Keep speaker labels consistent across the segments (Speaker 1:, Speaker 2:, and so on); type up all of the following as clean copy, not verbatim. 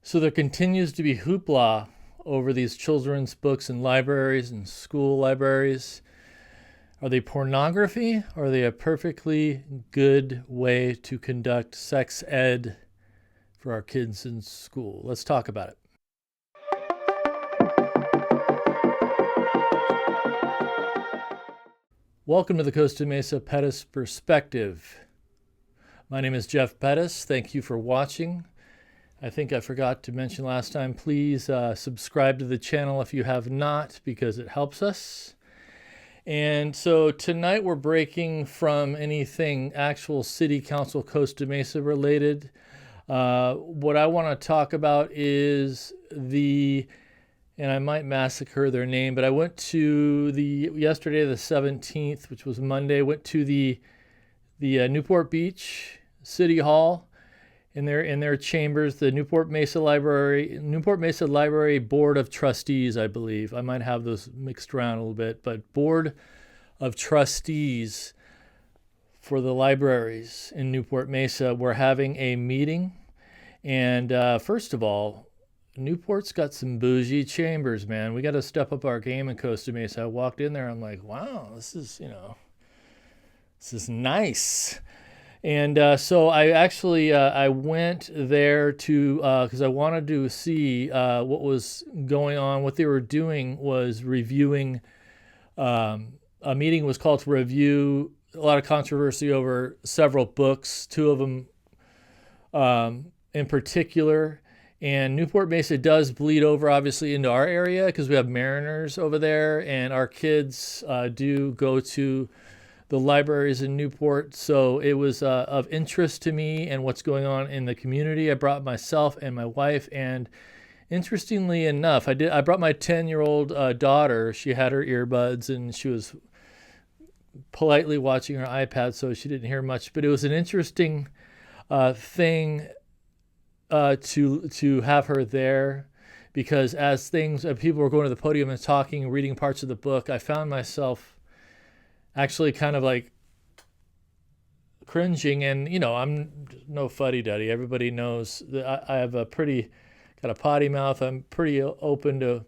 Speaker 1: So there continues to be hoopla over these children's books in libraries and school libraries. Are they pornography, or are they a perfectly good way to conduct sex ed for our kids in school? Let's talk about it. Welcome to the Costa Mesa Pettis Perspective. My name is Jeff Pettis. Thank you for watching. I think I forgot to mention last time, please subscribe to the channel if you have not, because it helps us. And so tonight we're breaking from anything actual City Council Costa Mesa related. What I want to talk about is and I might massacre their name, but I went to yesterday the 17th, which was Monday, went to the Newport Beach City Hall. In their chambers, the Newport Mesa Library Board of Trustees, I believe. I might have those mixed around a little bit, but Board of Trustees for the libraries in Newport Mesa were having a meeting. And first of all, Newport's got some bougie chambers, man. We got to step up our game in Costa Mesa. I walked in there, I'm like, wow, this is nice. And so I actually I went there to because I wanted to see what was going on. What they were doing was reviewing. A meeting was called to review a lot of controversy over several books, two of them in particular. And Newport Mesa does bleed over, obviously, into our area because we have Mariners over there, and our kids do go to the libraries in Newport. So it was of interest to me and what's going on in the community. I brought myself and my wife, and interestingly enough, I brought my 10-year-old daughter. She had her earbuds and she was politely watching her iPad, so she didn't hear much, but it was an interesting thing to have her there, because as people were going to the podium and talking, reading parts of the book, I found myself actually kind of like cringing. And I'm no fuddy-duddy. Everybody knows that I have got a potty mouth. I'm pretty open to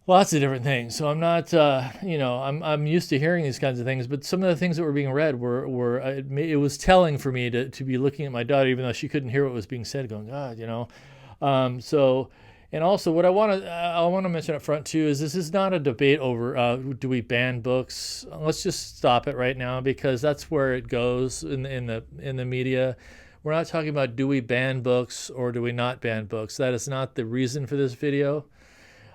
Speaker 1: lots of different things. So I'm not, I'm used to hearing these kinds of things. But some of the things that were being read it was telling for me to be looking at my daughter, even though she couldn't hear what was being said, going, God, And also, what I want to mention up front too is this is not a debate over do we ban books. Let's just stop it right now, because that's where it goes in the media. We're not talking about do we ban books or do we not ban books. That is not the reason for this video.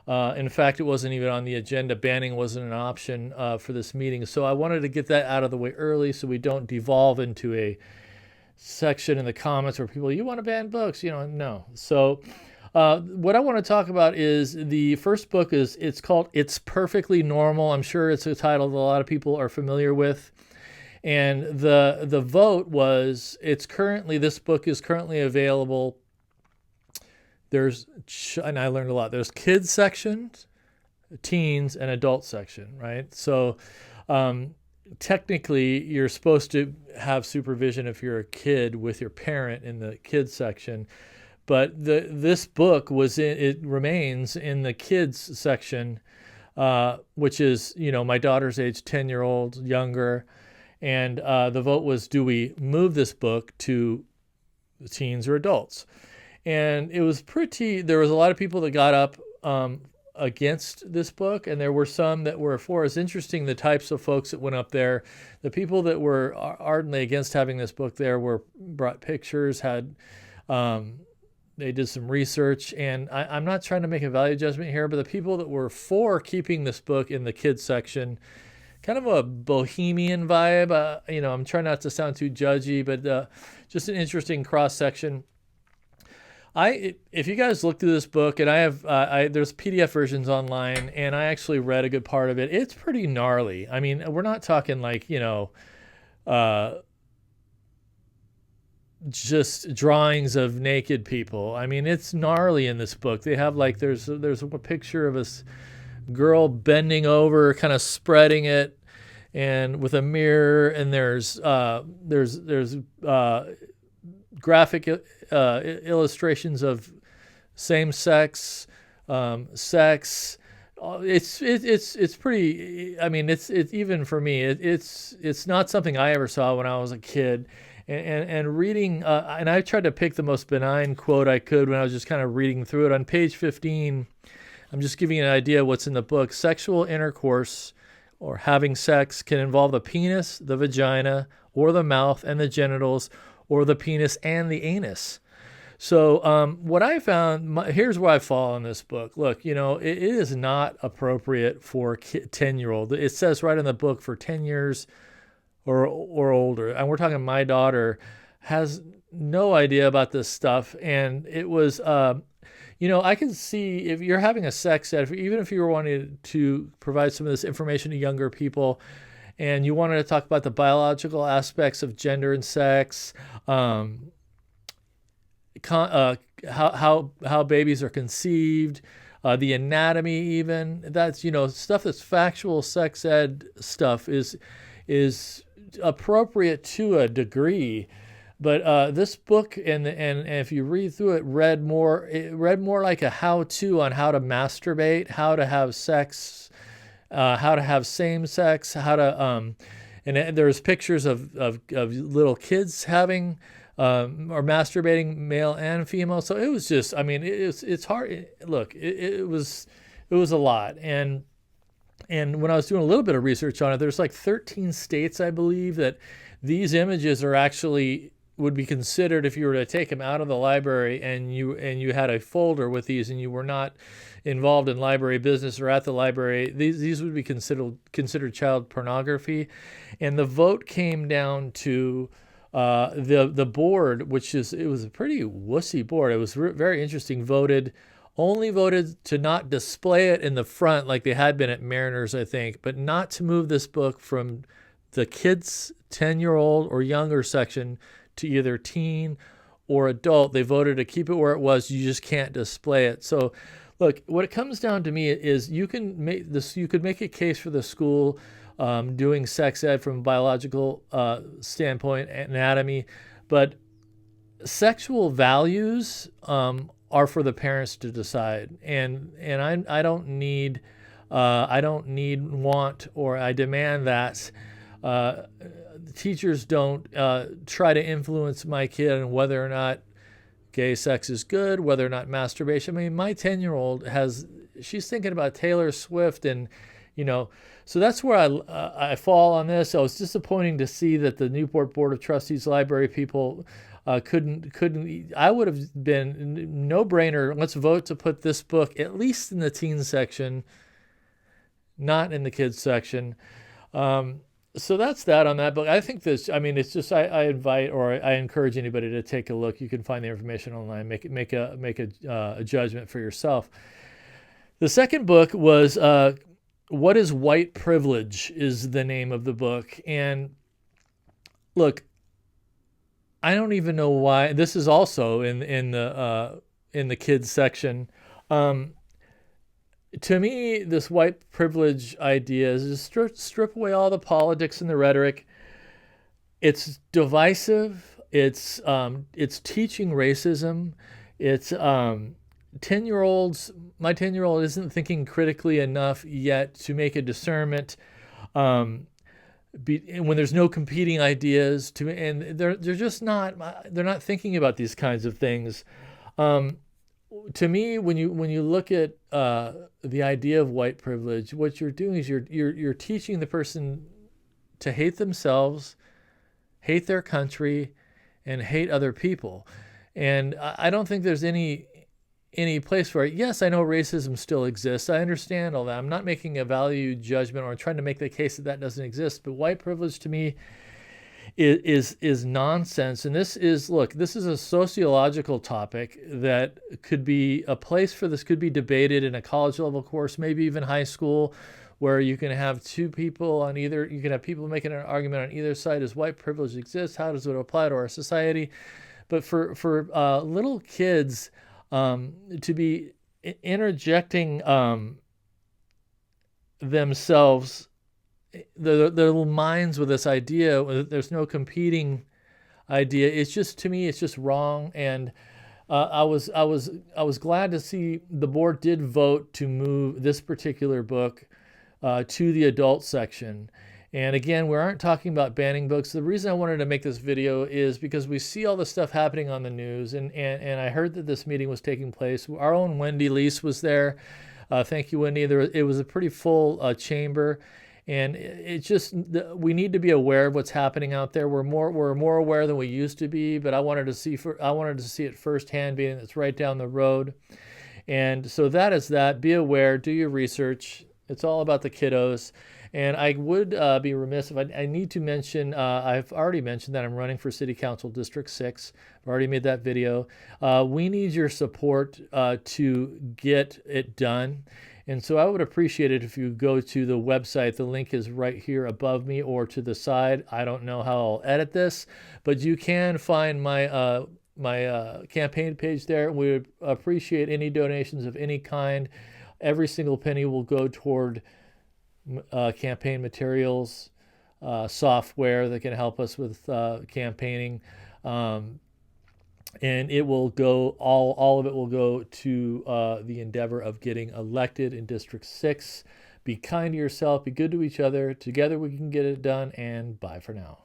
Speaker 1: In fact, it wasn't even on the agenda. Banning wasn't an option for this meeting. So I wanted to get that out of the way early so we don't devolve into a section in the comments where people, you want to ban books? No. So what I want to talk about is the first book. It's called It's Perfectly Normal. I'm sure it's a title that a lot of people are familiar with. And the vote was, this book is currently available. And I learned a lot. There's kids section, teens, and adult section, right? So technically you're supposed to have supervision if you're a kid with your parent in the kids section. But this book remains in the kids section, which is, my daughter's age, 10-year-old, younger. And the vote was, do we move this book to teens or adults? And there was a lot of people that got up against this book, and there were some that were for. It's interesting the types of folks that went up there. The people that were ardently against having this book there brought pictures, they did some research, and I'm not trying to make a value judgment here, but the people that were for keeping this book in the kids section, kind of a bohemian vibe. I'm trying not to sound too judgy, but just an interesting cross section. If you guys look through this book, and there's PDF versions online, and I actually read a good part of it. It's pretty gnarly. I mean, we're not talking like just drawings of naked people. I mean, it's gnarly in this book. They have there's a picture of a girl bending over, kind of spreading it, and with a mirror, and there's graphic illustrations of same sex, sex. It's pretty. I mean, it's even for me. It's not something I ever saw when I was a kid, and reading. And I tried to pick the most benign quote I could when I was just kind of reading through it. On page 15, I'm just giving you an idea of what's in the book. Sexual intercourse or having sex can involve the penis, the vagina, or the mouth and the genitals, or the penis and the anus. So what I found, here's where I fall in this book. Look, it is not appropriate for 10-year-old. It says right in the book for 10 years or older. And we're talking my daughter has no idea about this stuff. And it was, I can see if you're having a sex ed, even if you were wanting to provide some of this information to younger people, and you wanted to talk about the biological aspects of gender and sex, how babies are conceived, the anatomy, even that's stuff that's factual sex ed stuff is appropriate to a degree. But this book and if you read through it, read more like a how-to on how to masturbate, how to have sex, how to have same sex, how to and there's pictures of little kids having or masturbating, male and female. So it was just, I mean, it's hard. Look, it was a lot. And when I was doing a little bit of research on it, there's like 13 states, I believe, that these images are actually would be considered if you were to take them out of the library and you had a folder with these and you were not involved in library business or at the library, these would be considered child pornography. And the vote came down to the board, it was a pretty wussy board. It was very interesting. Only voted to not display it in the front like they had been at Mariners, I think, but not to move this book from the kids 10-year-old or younger section to either teen or adult. They voted to keep it where it was. You just can't display it. So look, what it comes down to me is you could make a case for the school doing sex ed from a biological standpoint, anatomy, but sexual values are for the parents to decide. And I don't need, want, or I demand that teachers don't try to influence my kid on whether or not gay sex is good, whether or not masturbation. I mean, my 10-year-old she's thinking about Taylor Swift and, so that's where I fall on this. So it's disappointing to see that the Newport Board of Trustees library people couldn't. I would have been no brainer. Let's vote to put this book at least in the teen section, not in the kids section. So that's that on that book. I think this. I mean, it's just I invite or I encourage anybody to take a look. You can find the information online. Make a judgment for yourself. The second book was What is White Privilege is the name of the book. And look, I don't even know why. This is also in the kids section. To me, this white privilege idea is strip away all the politics and the rhetoric. It's divisive. It's teaching racism. It's 10-year-olds. My 10-year-old isn't thinking critically enough yet to make a discernment. When there's no competing ideas and they're just not. They're not thinking about these kinds of things. To me, when you look at the idea of white privilege, what you're doing is you're teaching the person to hate themselves, hate their country, and hate other people. And I don't think there's any place for it. Yes, I know racism still exists. I understand all that. I'm not making a value judgment or trying to make the case that doesn't exist. But white privilege to me is nonsense. And this is a sociological topic that could be a place for this, could be debated in a college level course, maybe even high school, where you can have two people on either, you can have people making an argument on either side. Does white privilege exist? How does it apply to our society? But for little kids to be interjecting themselves, their little minds with this idea, there's no competing idea. It's just, to me, it's just wrong. And I was glad to see the board did vote to move this particular book to the adult section. And again, we aren't talking about banning books. The reason I wanted to make this video is because we see all the stuff happening on the news, and I heard that this meeting was taking place. Our own Wendy Lease was there. Thank you, Wendy. It was a pretty full chamber, and it's just we need to be aware of what's happening out there. We're more aware than we used to be, but I wanted to see it firsthand, being it's right down the road. And so that is that. Be aware. Do your research. It's all about the kiddos. And I would be remiss if I need to mention, I've already mentioned that I'm running for City Council District 6. I've already made that video. We need your support to get it done. And so I would appreciate it if you go to the website. The link is right here above me or to the side. I don't know how I'll edit this, but you can find my campaign page there. We would appreciate any donations of any kind. Every single penny will go toward campaign materials, software that can help us with campaigning, and it will go, all of it will go to the endeavor of getting elected in District 6. Be kind to yourself, be good to each other. Together we can get it done, and bye for now.